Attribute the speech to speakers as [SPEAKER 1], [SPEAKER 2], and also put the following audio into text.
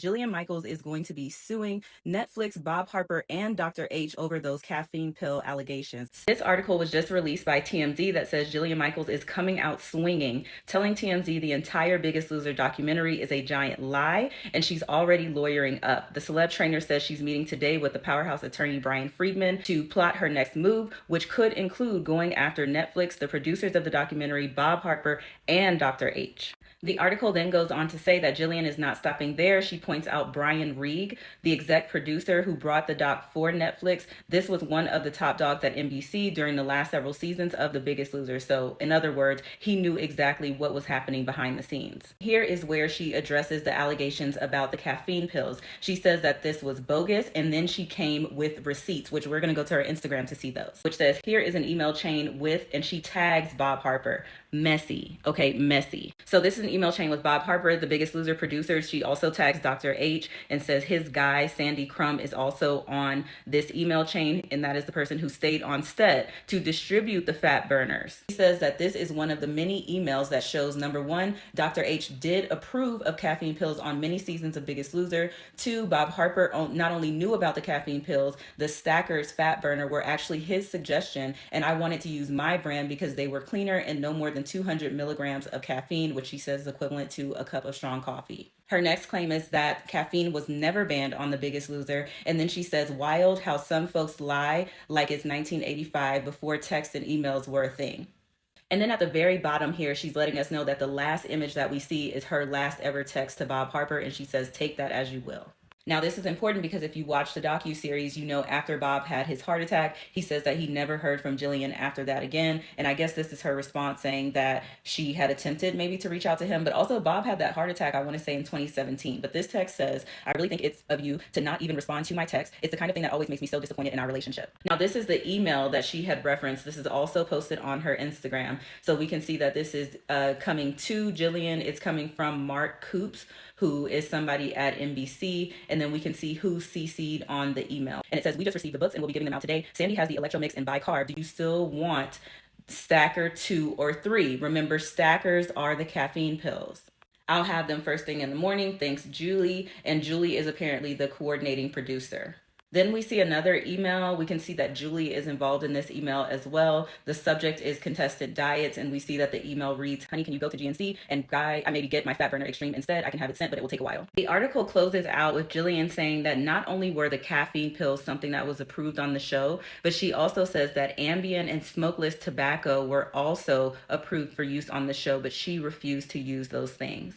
[SPEAKER 1] Jillian Michaels is going to be suing Netflix, Bob Harper, and Dr. H over those caffeine pill allegations. This article was just released by TMZ that says Jillian Michaels is coming out swinging, telling TMZ the entire Biggest Loser documentary is a giant lie, and she's already lawyering up. The celeb trainer says she's meeting today with the powerhouse attorney Brian Friedman to plot her next move, which could include going after Netflix, the producers of the documentary, Bob Harper, and Dr. H. The article then goes on to say that Jillian is not stopping there. She points out Brian Reed, the exec producer who brought the doc for Netflix. This was one of the top dogs at NBC during the last several seasons of The Biggest Loser. So, in other words, he knew exactly what was happening behind the scenes. Here is where she addresses the allegations about the caffeine pills. She says that this was bogus, and then she came with receipts, which we're going to go to her Instagram to see those, which says, here is an email chain with, and she tags Bob Harper. Messy. Okay, messy. So this is an email chain with Bob Harper, the Biggest Loser producer. She also tags Dr. H and says his guy, Sandy Crumb, is also on this email chain, and that is the person who stayed on set to distribute the fat burners. He says that this is one of the many emails that shows, number one, Dr. H did approve of caffeine pills on many seasons of Biggest Loser. Two, Bob Harper not only knew about the caffeine pills, the Stackers fat burner were actually his suggestion, and I wanted to use my brand because they were cleaner and no more than 200 milligrams of caffeine, which she says is equivalent to a cup of strong coffee. Her next claim is that caffeine was never banned on The Biggest Loser. And then she says, wild how some folks lie like it's 1985 before texts and emails were a thing. And then at the very bottom here, she's letting us know that the last image that we see is her last ever text to Bob Harper. And she says, take that as you will. Now, this is important because if you watch the docuseries, you know after Bob had his heart attack, he says that he never heard from Jillian after that again. And I guess this is her response saying that she had attempted maybe to reach out to him. But also Bob had that heart attack, I want to say in 2017. But this text says, I really think it's of you to not even respond to my text. It's the kind of thing that always makes me so disappointed in our relationship. Now, this is the email that she had referenced. This is also posted on her Instagram. So we can see that this is coming to Jillian. It's coming from Mark Coops, who is somebody at NBC, and then we can see who's CC'd on the email. And it says, we just received the books and we'll be giving them out today. Sandy has the Electro Mix and bicarb. Do you still want Stacker 2 or 3? Remember, Stackers are the caffeine pills. I'll have them first thing in the morning. Thanks, Julie. And Julie is apparently the coordinating producer. Then we see another email. We can see that Julie is involved in this email as well. The subject is contested diets, and we see that the email reads, honey, can you go to GNC and guy, I maybe get my fat burner extreme instead. I can have it sent, but it will take a while. The article closes out with Jillian saying that not only were the caffeine pills something that was approved on the show, but she also says that Ambien and smokeless tobacco were also approved for use on the show, but she refused to use those things.